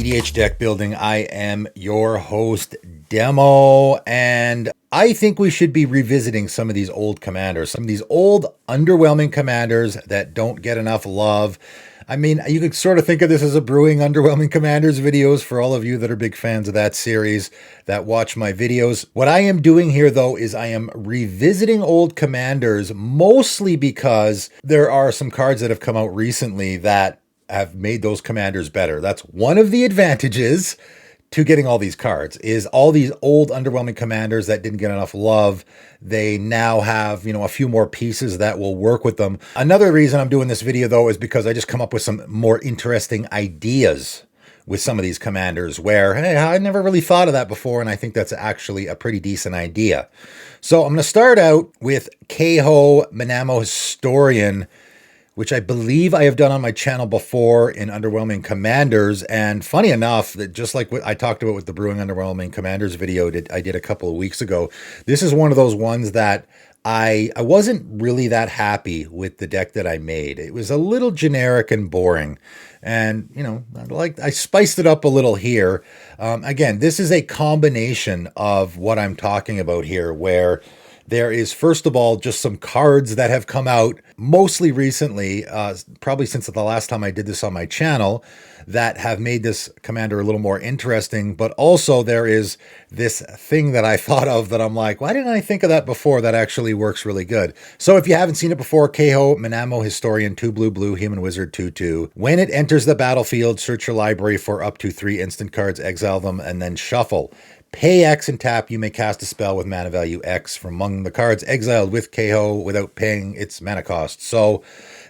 EDH Deck Building. I am your host, Demo, and I think we should be revisiting some of these old commanders, some of these old underwhelming commanders that don't get enough love. I mean, you could sort of think of this as a brewing underwhelming commanders videos for all of you that are big fans of that series that watch my videos. What I am doing here, though, is I am revisiting old commanders, mostly because there are some cards that have come out recently that have made those commanders better. That's one of the advantages to getting all these cards, is all these old underwhelming commanders that didn't get enough love. They now have, a few more pieces that will work with them. Another reason I'm doing this video, though, is because I just come up with some more interesting ideas with some of these commanders where, hey, I never really thought of that before, and I think that's actually a pretty decent idea. So I'm going to start out with Kaho Manamo Historian, which I believe I have done on my channel before in Underwhelming Commanders. And funny enough, that just like what I talked about with the Brewing Underwhelming Commanders video I did a couple of weeks ago, this is one of those ones that I wasn't really that happy with the deck that I made. It was a little generic and boring. And, I spiced it up a little here. Again, this is a combination of what I'm talking about here, where there is, first of all, just some cards that have come out mostly recently, probably since the last time I did this on my channel, that have made this commander a little more interesting. But also there is this thing that I thought of that I'm like, why didn't I think of that before? That actually works really good. So if you haven't seen it before, Kaho Manamo Historian, 2/2 Human Wizard 2/2. When it enters the battlefield, search your library for up to 3 instant cards, exile them, and then shuffle. Pay X and tap, you may cast a spell with mana value X from among the cards exiled with Kaho without paying its mana cost. So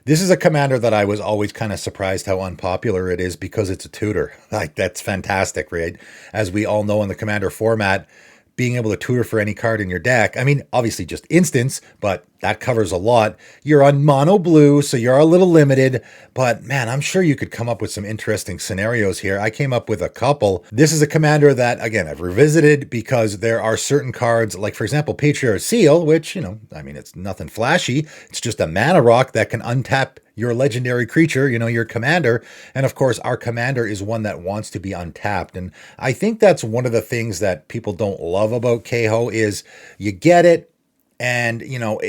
this is a commander that I was always kind of surprised how unpopular it is because it's a tutor. Like, that's fantastic, right? As we all know in the commander format, being able to tutor for any card in your deck, I mean, obviously just instants, but that covers a lot. You're on mono blue, so you're a little limited, but man, I'm sure you could come up with some interesting scenarios here. I came up with a couple. This is a commander that, again, I've revisited because there are certain cards, like for example, Patriarch Seal, which, it's nothing flashy. It's just a mana rock that can untap your legendary creature, your commander. And of course, our commander is one that wants to be untapped. And I think that's one of the things that people don't love about Kaho is you get it, and,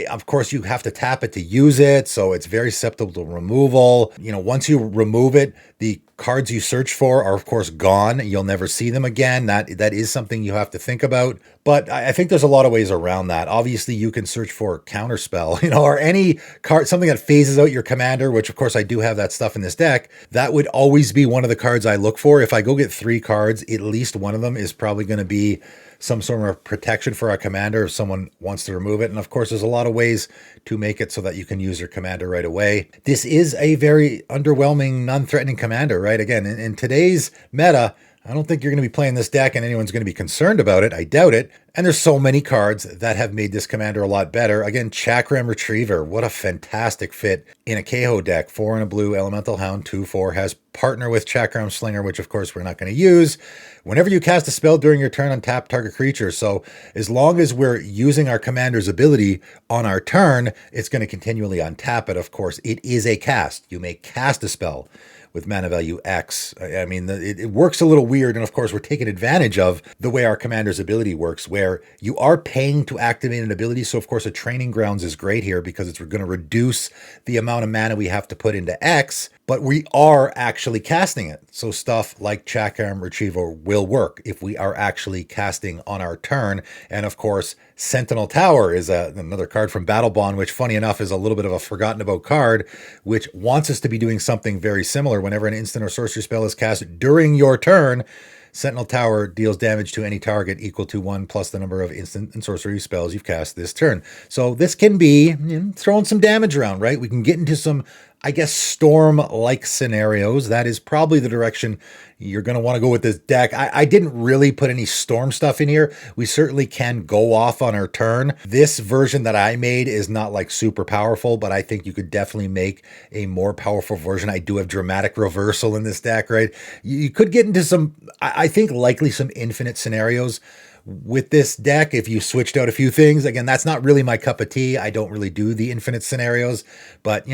of course, you have to tap it to use it, so it's very susceptible to removal. Once you remove it, the cards you search for are, of course, gone. You'll never see them again. That is something you have to think about. But I think there's a lot of ways around that. Obviously, you can search for Counterspell, or any card, something that phases out your commander, which, of course, I do have that stuff in this deck. That would always be one of the cards I look for. If I go get 3 cards, at least one of them is probably going to be some sort of protection for our commander if someone wants to remove it. And of course, there's a lot of ways to make it so that you can use your commander right away. This is a very underwhelming, non-threatening commander, right? Again, in today's meta, I don't think you're going to be playing this deck and anyone's going to be concerned about it. I doubt it. And there's so many cards that have made this commander a lot better. Again, Chakram Retriever, what a fantastic fit in a Kaho deck. 4 and a blue, Elemental Hound, 2/4, has partner with Chakram Slinger, which of course we're not going to use. Whenever you cast a spell during your turn, untap target creature. So as long as we're using our commander's ability on our turn, it's going to continually untap it. Of course, it is a cast. You may cast a spell with mana value X. I mean, it works a little weird, and of course, we're taking advantage of the way our commander's ability works, where you are paying to activate an ability. So, of course, a Training Grounds is great here because it's going to reduce the amount of mana we have to put into X, but we are actually casting it. So stuff like Chakram Retriever will work if we are actually casting on our turn. And of course, Sentinel Tower is another card from Battle Bond, which funny enough is a little bit of a forgotten about card, which wants us to be doing something very similar. Whenever an instant or sorcery spell is cast during your turn, Sentinel Tower deals damage to any target equal to 1 plus the number of instant and sorcery spells you've cast this turn. So this can be throwing some damage around, right? We can get into some, I guess, storm-like scenarios. That is probably the direction you're going to want to go with this deck. I didn't really put any storm stuff in here. We certainly can go off on our turn. This version that I made is not like super powerful, but I think you could definitely make a more powerful version. I do have dramatic reversal in this deck, right? You could get into some, I think likely some infinite scenarios with this deck, if you switched out a few things, again, that's not really my cup of tea. I don't really do the infinite scenarios, but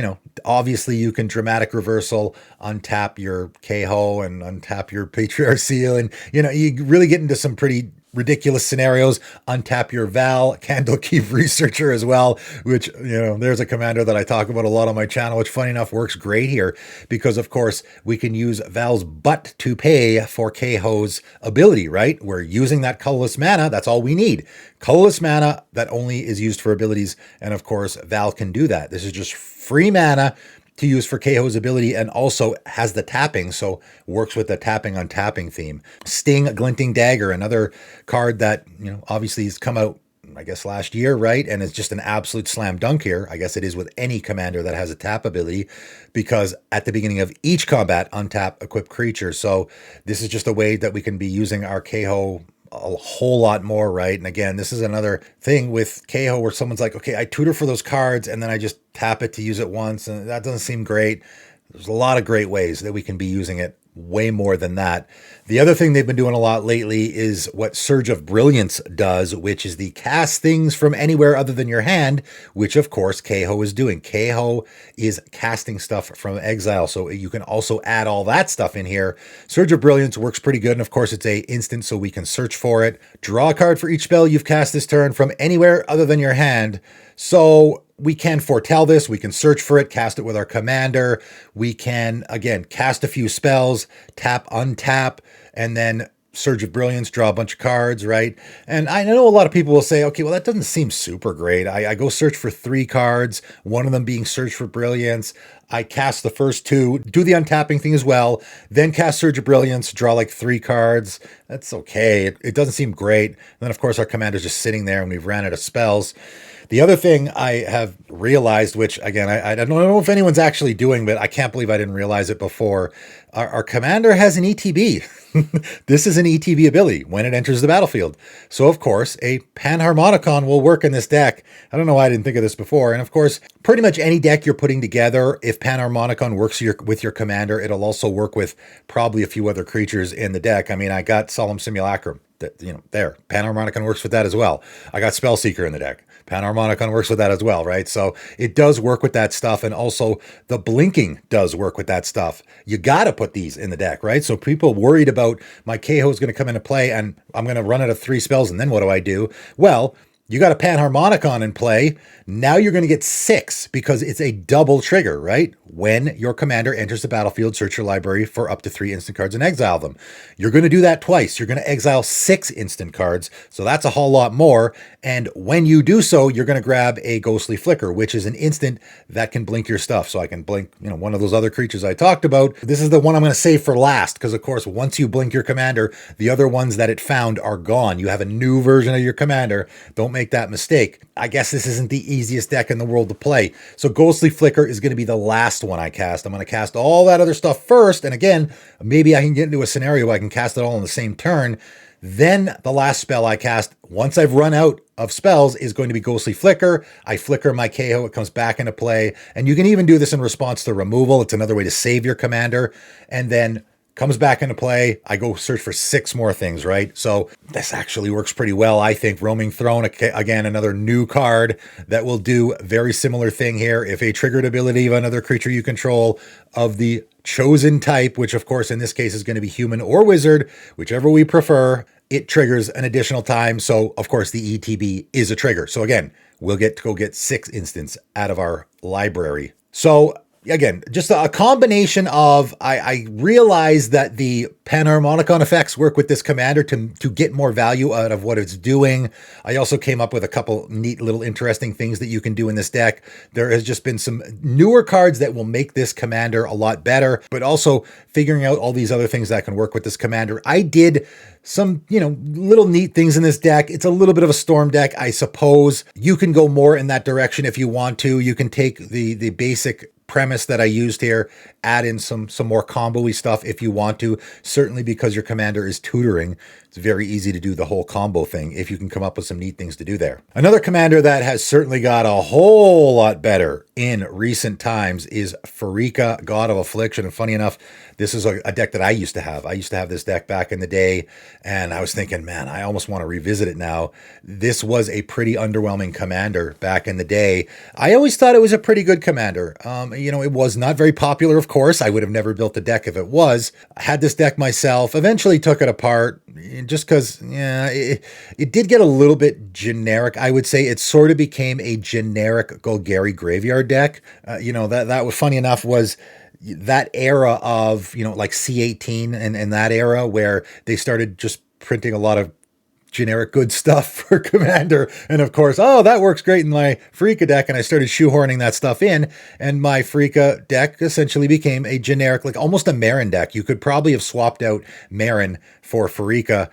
obviously you can dramatic reversal, untap your Kaho and untap your Patriarch Seal, and you really get into some pretty ridiculous scenarios. Untap your Val, Candlekeep Researcher as well, which, there's a commander that I talk about a lot on my channel, which funny enough works great here because, of course, we can use Val's butt to pay for Kaho's ability, right? We're using that colorless mana. That's all we need. Colorless mana that only is used for abilities. And of course, Val can do that. This is just free mana to use for Kaho's ability, and also has the tapping, so works with the tapping on tapping theme. Sting, Glinting Dagger, another card that, obviously has come out, I guess, last year, right? And it's just an absolute slam dunk here. I guess it is with any commander that has a tap ability, because at the beginning of each combat, untap equipped creature. So this is just a way that we can be using our Kaho a whole lot more, right? And again, this is another thing with Kaho where someone's like, okay, I tutor for those cards and then I just tap it to use it once, and that doesn't seem great. There's a lot of great ways that we can be using it, way more than that. The other thing they've been doing a lot lately is what Surge of Brilliance does, which is the cast things from anywhere other than your hand, which of course Kaho is doing. Kaho is casting stuff from exile, so you can also add all that stuff in here. Surge of Brilliance works pretty good, and of course it's a instant, so we can search for it. Draw a card for each spell you've cast this turn from anywhere other than your hand. So we can foretell this, we can search for it, cast it with our commander. We can, again, cast a few spells, tap, untap, and then Surge of Brilliance, draw a bunch of cards, right? And I know a lot of people will say, okay, well, that doesn't seem super great. I go search for 3 cards, one of them being Surge for Brilliance. I cast the first 2, do the untapping thing as well, then cast Surge of Brilliance, draw like 3 cards. That's okay. It doesn't seem great. And then, of course, our commander's just sitting there and we've ran out of spells. The other thing I have realized, which again, I don't know if anyone's actually doing, but I can't believe I didn't realize it before. Our commander has an ETB. This is an ETB ability when it enters the battlefield. So of course, a Panharmonicon will work in this deck. I don't know why I didn't think of this before. And of course, pretty much any deck you're putting together, if Panharmonicon works with your commander, it'll also work with probably a few other creatures in the deck. I mean, I got Solemn Simulacrum. There. Panharmonicon works with that as well. I got Spellseeker in the deck. Panharmonicon works with that as well, right? So it does work with that stuff, and also the blinking does work with that stuff. You got to put these in the deck, right? So people worried about my Kaho is going to come into play and I'm going to run out of 3 spells, and then what do I do? Well, you got a Panharmonicon in play. Now you're going to get 6 because it's a double trigger, right? When your commander enters the battlefield, search your library for up to 3 instant cards and exile them. You're going to do that twice. You're going to exile 6 instant cards. So that's a whole lot more. And when you do so, you're going to grab a Ghostly Flicker, which is an instant that can blink your stuff. So I can blink, one of those other creatures I talked about. This is the one I'm going to save for last because, of course, once you blink your commander, the other ones that it found are gone. You have a new version of your commander. Don't make that mistake. I guess this isn't the easiest deck in the world to play. So Ghostly Flicker is going to be the last one I cast. I'm going to cast all that other stuff first. And again, maybe I can get into a scenario where I can cast it all on the same turn. Then the last spell I cast, once I've run out of spells, is going to be Ghostly Flicker. I flicker my Kaho, it comes back into play. And you can even do this in response to removal. It's another way to save your commander. And then comes back into play. I go search for 6 more things, right? So this actually works pretty well, I think. Roaming Throne, again, another new card that will do a very similar thing here. If a triggered ability of another creature you control of the chosen type, which of course in this case is going to be human or wizard, whichever we prefer, it triggers an additional time. So of course the ETB is a trigger. So again, we'll get to go get 6 instants out of our library. So again, just a combination of, I realize that the Panharmonicon effects work with this commander to get more value out of what it's doing. I also came up with a couple neat little interesting things that you can do in this deck. There has just been some newer cards that will make this commander a lot better, but also figuring out all these other things that can work with this commander. I did some, little neat things in this deck. It's a little bit of a storm deck, I suppose. You can go more in that direction if you want to. You can take the basic premise that I used here, add in some more combo-y stuff if you want to. Certainly because your commander is tutoring, it's very easy to do the whole combo thing if you can come up with some neat things to do there. Another commander that has certainly got a whole lot better in recent times is Pharika, God of Affliction. And funny enough, this is a deck that I used to have. I used to have this deck back in the day, and I was thinking, man, I almost want to revisit it now. This was a pretty underwhelming commander back in the day. I always thought it was a pretty good commander. It was not very popular, of course. I would have never built a deck if it was. I had this deck myself, eventually took it apart just because, it did get a little bit generic. I would say it sort of became a generic Golgari graveyard deck. That was funny enough was that era of, like C18 and that era where they started just printing a lot of generic good stuff for Commander. And of course, that works great in my Pharika deck. And I started shoehorning that stuff in. And my Pharika deck essentially became a generic, like almost a Marin deck. You could probably have swapped out Marin for Pharika,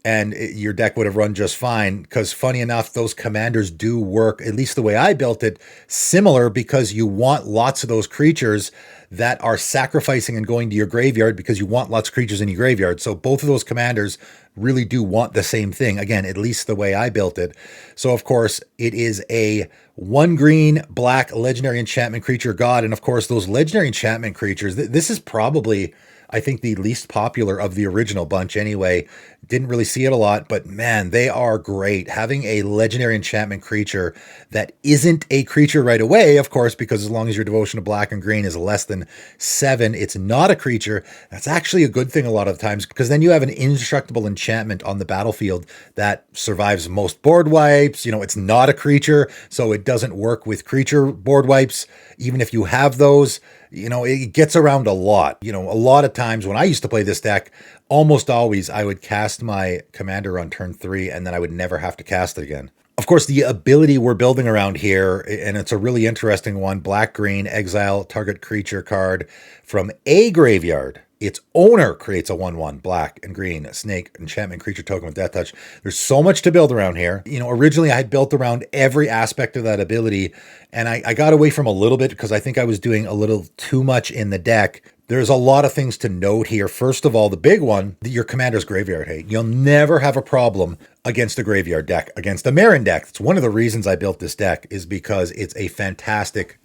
and your deck would have run just fine, because funny enough, those commanders do work, at least the way I built it, similar, because you want lots of those creatures that are sacrificing and going to your graveyard, because you want lots of creatures in your graveyard. So both of those commanders really do want the same thing, again, at least the way I built it. So of course, it is a 1 green black legendary enchantment creature god. And of course, those legendary enchantment creatures, this is probably, I think, the least popular of the original bunch anyway. Didn't really see it a lot, but man, they are great. Having a legendary enchantment creature that isn't a creature right away, of course, because as long as your devotion to black and green is less than 7, it's not a creature. That's actually a good thing a lot of times, because then you have an indestructible enchantment on the battlefield that survives most board wipes. It's not a creature, so it doesn't work with creature board wipes. Even if you have those, it gets around a lot. A lot of times when I used to play this deck, almost always I would cast my commander on turn 3, and then I would never have to cast it again. Of course, the ability we're building around here, and it's a really interesting one, black-green, exile target creature card from a graveyard. Its owner creates a 1/1 black and green snake enchantment creature token with death touch. There's so much to build around here. Originally I had built around every aspect of that ability, and I got away from a little bit because I think I was doing a little too much in the deck. There's a lot of things to note here. First of all, the big one, your commander's graveyard hate. You'll never have a problem against a graveyard deck, against a Marin deck. It's one of the reasons I built this deck, is because it's a fantastic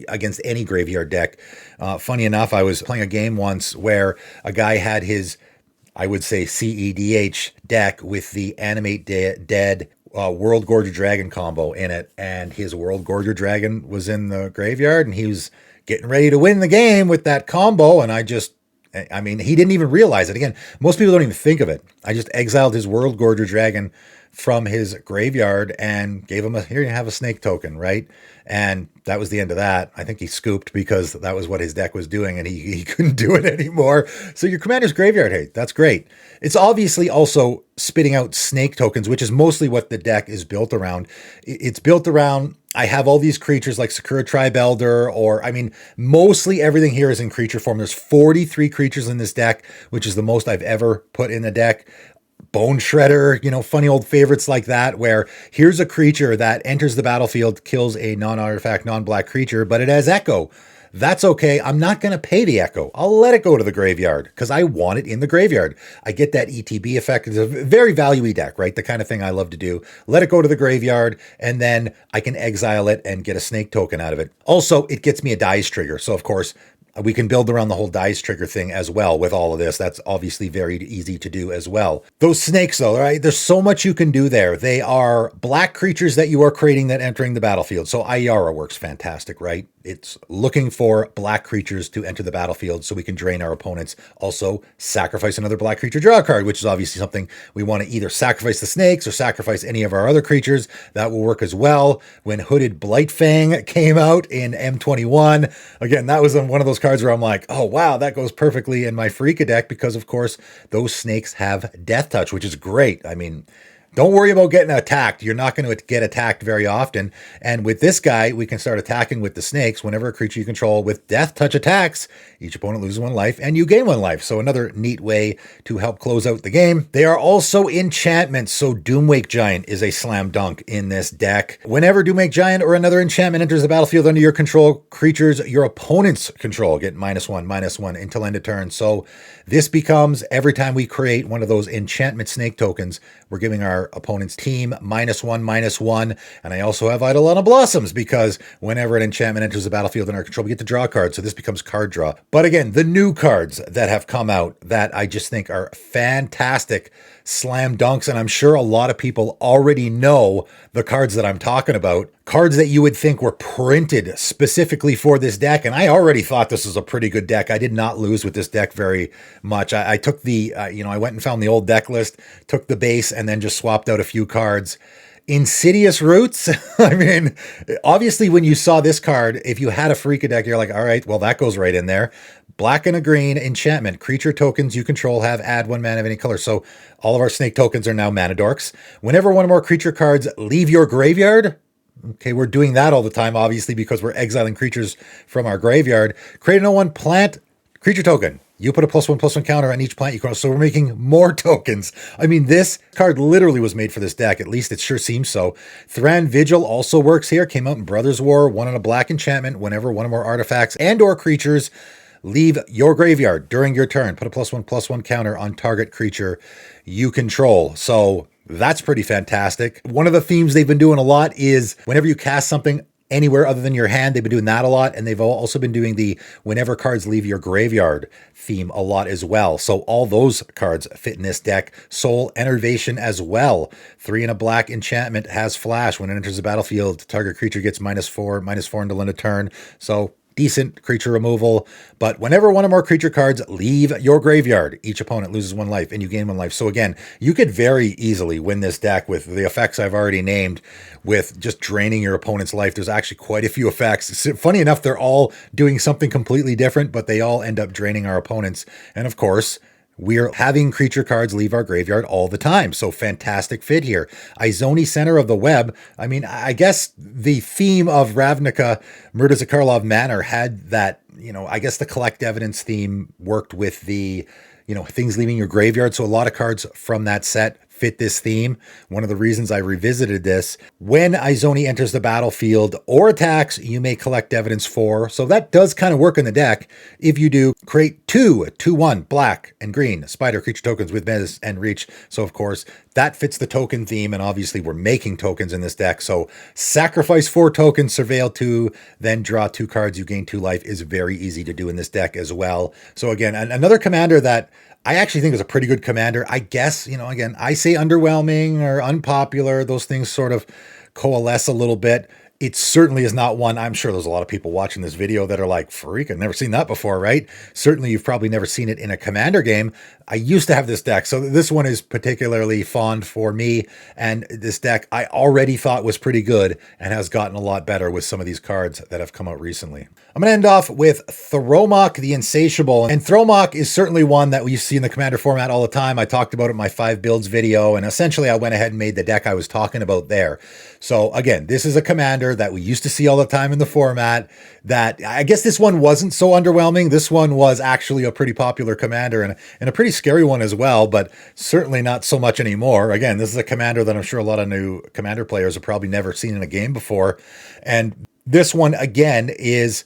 against any graveyard deck. Funny enough, I was playing a game once where a guy had his, I would say, CEDH deck with the Animate Dead World Gorger Dragon combo in it, and his World Gorger Dragon was in the graveyard, and he was getting ready to win the game with that combo, and he didn't even realize it. Again, most people don't even think of it. I just exiled his World Gorger Dragon from his graveyard and gave him here you have a snake token, right? And that was the end of that. I think he scooped because that was what his deck was doing, and he couldn't do it anymore. So your commander's graveyard hate, that's great. It's obviously also spitting out snake tokens, which is mostly what the deck is built around. It's built around, I have all these creatures like Sakura Tribe Elder, mostly everything here is in creature form. There's 43 creatures in this deck, which is the most I've ever put in a deck. Bone Shredder, funny old favorites like that, where here's a creature that enters the battlefield, kills a non-artifact, non-black creature, but it has Echo. That's okay. I'm not going to pay the Echo. I'll let it go to the graveyard because I want it in the graveyard. I get that ETB effect. It's a very value-y deck, right? The kind of thing I love to do. Let it go to the graveyard, and then I can exile it and get a snake token out of it. Also, it gets me a dice trigger. So, of course, we can build around the whole dice trigger thing as well with all of this. That's obviously very easy to do as well. Those snakes, though, right? There's so much you can do there. They are black creatures that you are creating that entering the battlefield. So Ayara works fantastic, right? It's looking for black creatures to enter the battlefield so we can drain our opponents. Also, sacrifice another black creature, draw a card, which is obviously something we want to either sacrifice the snakes or sacrifice any of our other creatures. That will work as well. When Hooded Blightfang came out in M21, again, that was one of those cards where I'm like, oh, wow, that goes perfectly in my Pharika deck because, of course, those snakes have Death Touch, which is great. Don't worry about getting attacked. You're not going to get attacked very often. And with this guy, we can start attacking with the snakes. Whenever a creature you control with Death Touch attacks, each opponent loses 1 life and you gain 1 life. So another neat way to help close out the game. They are also enchantments. So Doomwake Giant is a slam dunk in this deck. Whenever Doomwake Giant or another enchantment enters the battlefield under your control, creatures your opponent's control get -1/-1 until end of turn. So this becomes, every time we create one of those enchantment snake tokens, we're giving our our opponent's team, -1/-1. And I also have Eidolon Blossoms because whenever an enchantment enters the battlefield in our control, we get to draw a card. So this becomes card draw. But again, the new cards that have come out that I just think are fantastic slam dunks, and I'm sure a lot of people already know the cards that I'm talking about. Cards that you would think were printed specifically for this deck, and I already thought this was a pretty good deck. I did not lose with this deck very much. I took the, I went and found the old deck list, took the base, and then just swapped out a few cards. Insidious Roots. I mean, obviously when you saw this card, if you had a Pharika deck, you're like, all right, well, that goes right in there. Black and a green enchantment. Creature tokens you control have add 1 mana of any color. So all of our snake tokens are now mana dorks. Whenever one or more creature cards leave your graveyard, okay, we're doing that all the time, obviously, because we're exiling creatures from our graveyard. Create a no-1 plant creature token. You put a +1/+1 counter on each plant you control. So we're making more tokens. I mean, this card literally was made for this deck. At least it sure seems so. Thran Vigil also works here. Came out in Brothers War. 1 on a black enchantment. Whenever one or more artifacts and or creatures leave your graveyard during your turn, put a +1/+1 counter on target creature you control. So that's pretty fantastic. One of the themes they've been doing a lot is whenever you cast something anywhere other than your hand, they've been doing that a lot. And they've also been doing the whenever cards leave your graveyard theme a lot as well. So all those cards fit in this deck. Soul Enervation as well. 3 and a black enchantment has flash. When it enters the battlefield, target creature gets -4/-4 until end of turn. So decent creature removal, but whenever one or more creature cards leave your graveyard, each opponent loses 1 life and you gain 1 life. So again, you could very easily win this deck with the effects I've already named, with just draining your opponent's life. There's actually quite a few effects. Funny enough, they're all doing something completely different, but they all end up draining our opponents. And of course, we're having creature cards leave our graveyard all the time. So fantastic fit here. Izoni, Center of the Web. I mean, I guess the theme of Ravnica, Murder of Karlov Manor had that, I guess the collect evidence theme worked with the, things leaving your graveyard. So a lot of cards from that set fit this theme. One of the reasons I revisited this, when Izoni enters the battlefield or attacks, you may collect evidence for. So that does kind of work in the deck. If you do, create 2/2/1 black and green spider creature tokens with menace and reach. So of course, that fits the token theme, and obviously we're making tokens in this deck. So sacrifice 4 tokens, surveil 2, then draw 2 cards, you gain 2 life is very easy to do in this deck as well. So again, another commander that I actually think is a pretty good commander. I guess, again, I say underwhelming or unpopular. Those things sort of coalesce a little bit. It certainly is not one. I'm sure there's a lot of people watching this video that are like, Pharika, I've never seen that before, right? Certainly you've probably never seen it in a commander game. I used to have this deck, so this one is particularly fond for me. And this deck I already thought was pretty good and has gotten a lot better with some of these cards that have come out recently. I'm going to end off with Thromok the Insatiable. And Thromok is certainly one that we see in the commander format all the time. I talked about it in my 5 builds video, and essentially I went ahead and made the deck I was talking about there. So again, this is a commander that we used to see all the time in the format that I guess this one wasn't so underwhelming. This one was actually a pretty popular commander and a pretty scary one as well, but certainly not so much anymore. Again, this is a commander that I'm sure a lot of new commander players have probably never seen in a game before. And this one, again, is,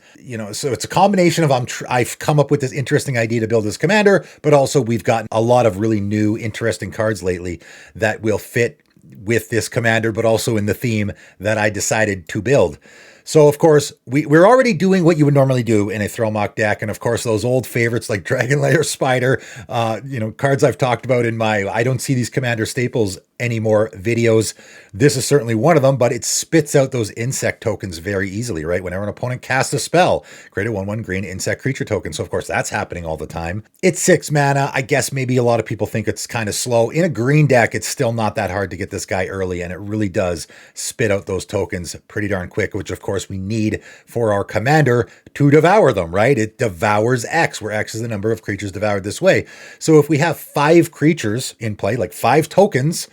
so it's a combination of I've come up with this interesting idea to build this commander, but also we've gotten a lot of really new, interesting cards lately that will fit with this commander, but also in the theme that I decided to build. So, of course, we're already doing what you would normally do in a Thromok deck. And, of course, those old favorites like Dragon Lair Spider, cards I've talked about in my I don't see these commander staples anymore videos. This is certainly one of them, but it spits out those insect tokens very easily, right? Whenever an opponent casts a spell, create a 1/1 green insect creature token. So, of course, that's happening all the time. It's 6 mana. I guess maybe a lot of people think it's kind of slow. In a green deck, it's still not that hard to get this guy early, and it really does spit out those tokens pretty darn quick, which, of course, we need for our commander to devour them, right? It devours X, where X is the number of creatures devoured this way. So if we have 5 creatures in play, like 5 tokens,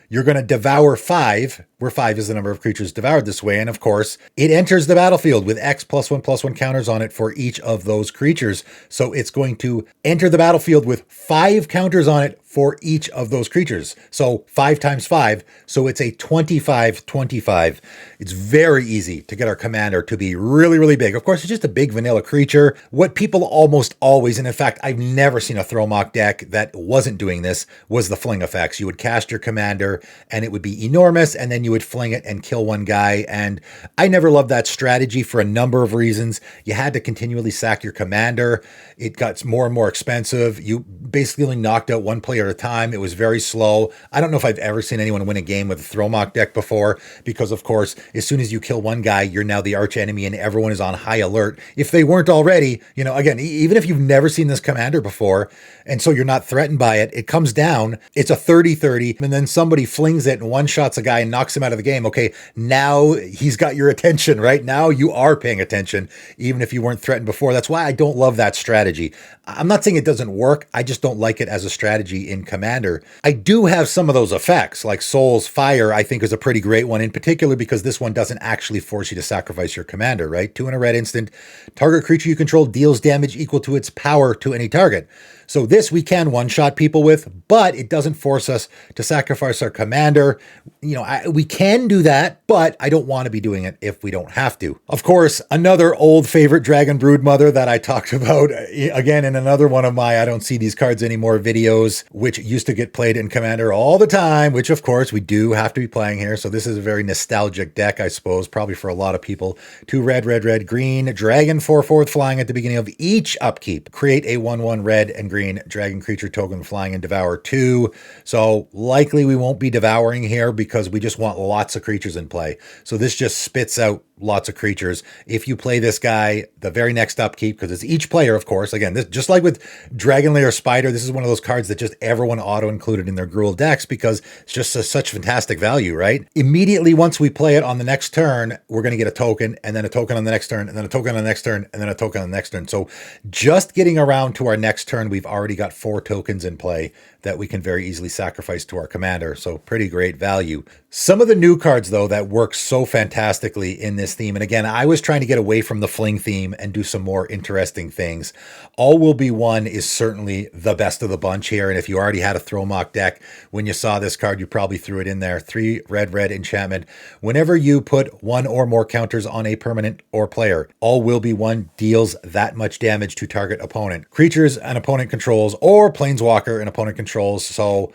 you're going to devour 5, where 5 is the number of creatures devoured this way. And of course, it enters the battlefield with X +1/+1 counters on it for each of those creatures. So it's going to enter the battlefield with 5 counters on it for each of those creatures. So 5 times 5, so it's a 25-25. It's very easy to get our commander to be really, really big. Of course, it's just a big vanilla creature. What people almost always, and in fact, I've never seen a Thromok deck that wasn't doing this, was the fling effects. You would cast your commander and it would be enormous, and then you would fling it and kill one guy. And I never loved that strategy for a number of reasons. You had to continually sack your commander. It got more and more expensive. You basically only knocked out one player at a time. It was very slow. I don't know if I've ever seen anyone win a game with a Thromok deck before, because of course, as soon as you kill one guy, you're now the arch enemy and everyone is on high alert. If they weren't already, again, even if you've never seen this commander before, and so you're not threatened by it, it comes down, it's a 30-30, and then somebody flings it and one-shots a guy and knocks him out of the game. Okay, now he's got your attention, right? Now you are paying attention, even if you weren't threatened before. That's why I don't love that strategy. I'm not saying it doesn't work, I just don't like it as a strategy in Commander. I do have some of those effects, like Soul's Fire, I think is a pretty great one, in particular because this one doesn't actually force you to sacrifice your commander, right? 2 and a red instant, target creature you control deals damage equal to its power to any target. So this we can one-shot people with, but it doesn't force us to sacrifice our commander. We can do that, but I don't want to be doing it if we don't have to. Of course, another old favorite Dragon Broodmother that I talked about, again, in another one of my I don't see these cards anymore videos, which used to get played in Commander all the time, which of course we do have to be playing here. So this is a very nostalgic deck, I suppose, probably for a lot of people. 2 red, red, red, green, dragon 4/4 flying at the beginning of each upkeep. Create a 1/1 red and green dragon creature token flying and devour 2. So likely we won't be devouring here because we just want lots of creatures in play. So this just spits out lots of creatures. If you play this guy the very next upkeep, because it's each player, of course, again, this just like with Dragon Lair Spider, this is one of those cards that just everyone auto-included in their Gruul decks because it's just such fantastic value, right? Immediately once we play it on the next turn, we're going to get a token, and then a token on the next turn, and then a token on the next turn, and then a token on the next turn. So just getting around to our next turn, we've already got 4 tokens in play that we can very easily sacrifice to our commander. So pretty great value. Some of the new cards, though, that work so fantastically in this theme, and again, I was trying to get away from the fling theme and do some more interesting things. All Will Be One is certainly the best of the bunch here, and if you already had a Thromok deck, when you saw this card, you probably threw it in there. 3 red, red enchantment. Whenever you put 1 or more counters on a permanent or player, All Will Be One deals that much damage to target opponent. Creatures an opponent controls, or Planeswalker an opponent controls. So,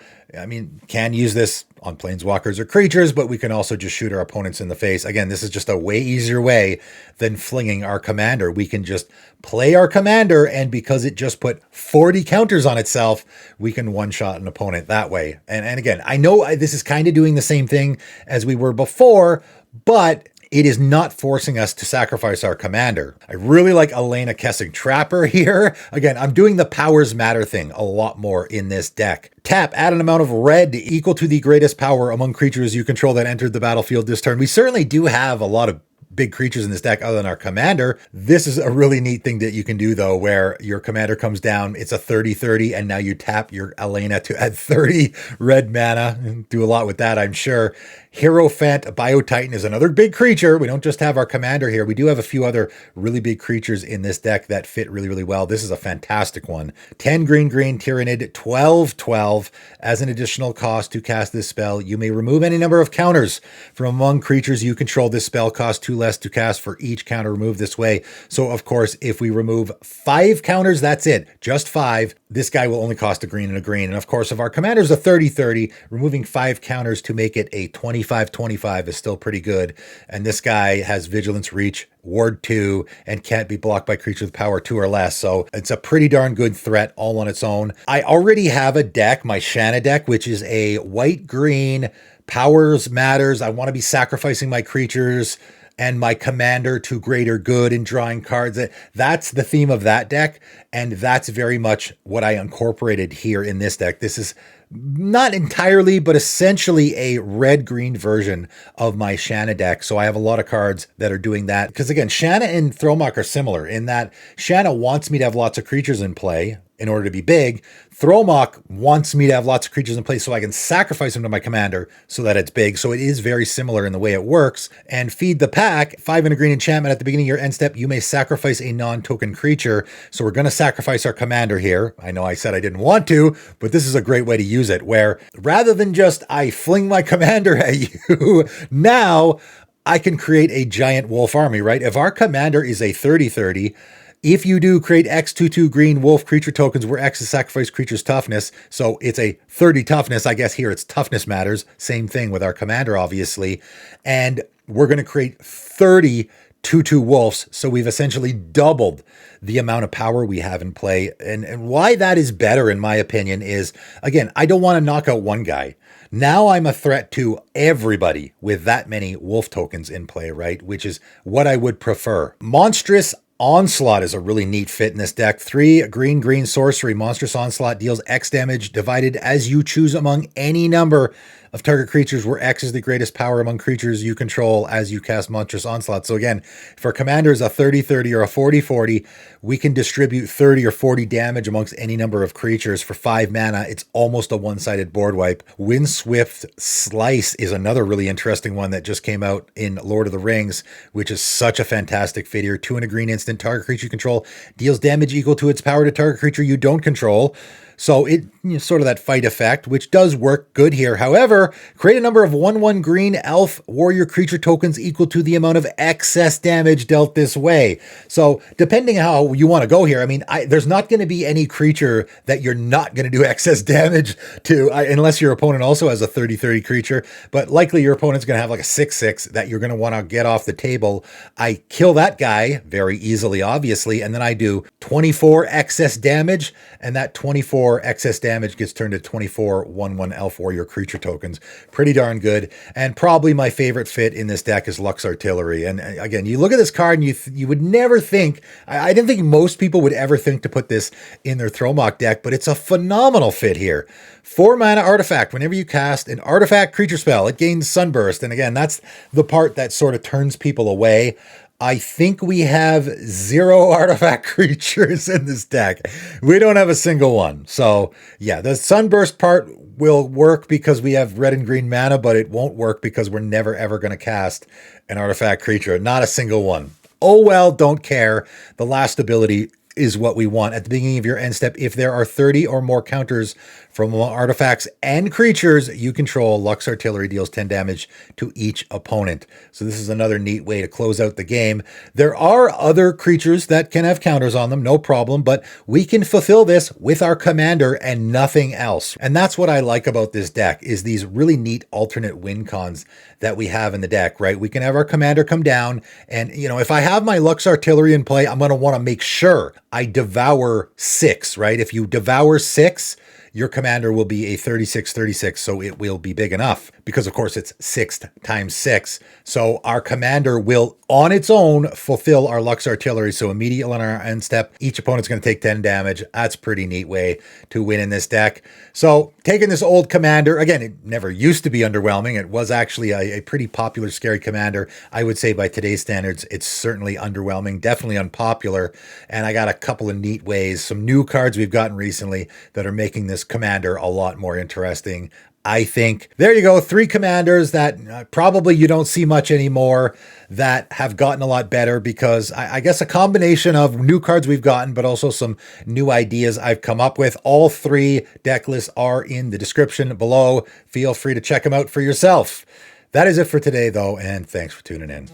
can use this on planeswalkers or creatures, but we can also just shoot our opponents in the face. Again, this is just a way easier way than flinging our commander. We can just play our commander, and because it just put 40 counters on itself, we can one-shot an opponent that way. And again, I know this is kind of doing the same thing as we were before, but it is not forcing us to sacrifice our commander. I really like Elena Kessing Trapper here. Again, I'm doing the powers matter thing a lot more in this deck. Tap, add an amount of red equal to the greatest power among creatures you control that entered the battlefield this turn. We certainly do have a lot of big creatures in this deck other than our commander. This is a really neat thing that you can do, though, where your commander comes down, it's a 30-30, and now you tap your Elena to add 30 red mana. Do a lot with that, I'm sure. Hierophant Biotitan is another big creature. We don't just have our commander here. We do have a few other really big creatures in this deck that fit really, really well. This is a fantastic one. 10 green, green, Tyrannid, 12-12. As an additional cost to cast this spell, you may remove any number of counters from among creatures you control. This spell costs 2 less to cast for each counter removed this way. So, of course, if we remove 5 counters, that's it. Just 5. This guy will only cost a green and a green. And, of course, if our commander's a 30-30, removing 5 counters to make it a 25-25 is still pretty good. And this guy has Vigilance, Reach, Ward 2, and can't be blocked by creatures with power 2 or less. So it's a pretty darn good threat all on its own. I already have a deck, my Shanna deck, which is a white-green, powers matters. I want to be sacrificing my creatures and my commander to greater good and drawing cards. That's the theme of that deck, and that's very much what I incorporated here in this deck. This is not entirely, but essentially a red-green version of my Shanna deck. So I have a lot of cards that are doing that. Because again, Shanna and Thromok are similar in that Shanna wants me to have lots of creatures in play, in order to be big. Thromok wants me to have lots of creatures in place so I can sacrifice them to my commander so that it's big. So it is very similar in the way it works. And Feed the Pack, 5 and a green enchantment. At the beginning of your end step, you may sacrifice a non-token creature. So we're going to sacrifice our commander here. I know I said I didn't want to, but this is a great way to use it, where rather than just I fling my commander at you, now I can create a giant wolf army, right? If our commander is a 30/30, if you do create X/2/2 green wolf creature tokens where X is sacrifice creature's toughness, so it's a 30 toughness, I guess here it's toughness matters, same thing with our commander, obviously, and we're going to create 30 2/2 wolves, so we've essentially doubled the amount of power we have in play, and why that is better, in my opinion, is, again, I don't want to knock out one guy. Now I'm a threat to everybody with that many wolf tokens in play, right? Which is what I would prefer. Monstrous Onslaught is a really neat fit in this deck. 3 green sorcery. Monstrous Onslaught deals X damage divided as you choose among any number of target creatures where X is the greatest power among creatures you control as you cast Monstrous Onslaught. So again, if our commander is a 30/30 or a 40/40, we can distribute 30 or 40 damage amongst any number of creatures for 5 mana. It's almost a one-sided board wipe. Windswift Slice is another really interesting one that just came out in Lord of the Rings, which is such a fantastic fit here. 2 and a green instant. Target creature you control deals damage equal to its power to target creature you don't control. So it sort of that fight effect, which does work good here. However, create a number of 1/1 green elf warrior creature tokens equal to the amount of excess damage dealt this way. So depending how you want to go here, I mean, there's not going to be any creature that you're not going to do excess damage to, unless your opponent also has a 30/30 creature. But likely your opponent's going to have like a 6/6 that you're going to want to get off the table. I kill that guy very easily, obviously, and then I do 24 excess damage, and that 24 excess damage gets turned to 24 1/1 elf warrior creature tokens. Pretty darn good. And probably my favorite fit in this deck is Lux Artillery. And again, you look at this card and you would never think, I didn't think most people would ever think to put this in their Thromok deck, but it's a phenomenal fit here. 4 mana artifact. Whenever you cast an artifact creature spell, it gains Sunburst. And again, that's the part that sort of turns people away. I think we have 0 artifact creatures in this deck. We don't have a single one. So yeah, the Sunburst part will work because we have red and green mana, but it won't work because we're never ever going to cast an artifact creature. Not a single one. Oh well, don't care. The last ability is what we want. At the beginning of your end step, if there are 30 or more counters from artifacts and creatures you control, Lux Artillery deals 10 damage to each opponent. So this is another neat way to close out the game. There are other creatures that can have counters on them, no problem, but we can fulfill this with our commander and nothing else. And that's what I like about this deck, is these really neat alternate win cons that we have in the deck, right? We can have our commander come down, and if I have my Lux Artillery in play, I'm going to want to make sure I devour 6, right? If you devour 6, your commander will be a 36/36, so it will be big enough, because of course it's 6 times 6. So our commander will on its own fulfill our Lux Artillery. So immediately on our end step, each opponent's going to take 10 damage. That's a pretty neat way to win in this deck. So taking this old commander, again, it never used to be underwhelming. It was actually a pretty popular, scary commander. I would say by today's standards, it's certainly underwhelming, definitely unpopular. And I got a couple of neat ways, some new cards we've gotten recently that are making this commander a lot more interesting, I think. There you go. 3 commanders that probably you don't see much anymore that have gotten a lot better because I guess a combination of new cards we've gotten, but also some new ideas I've come up with. All 3 deck lists are in the description below. Feel free to check them out for yourself. That is it for today, though, and thanks for tuning in.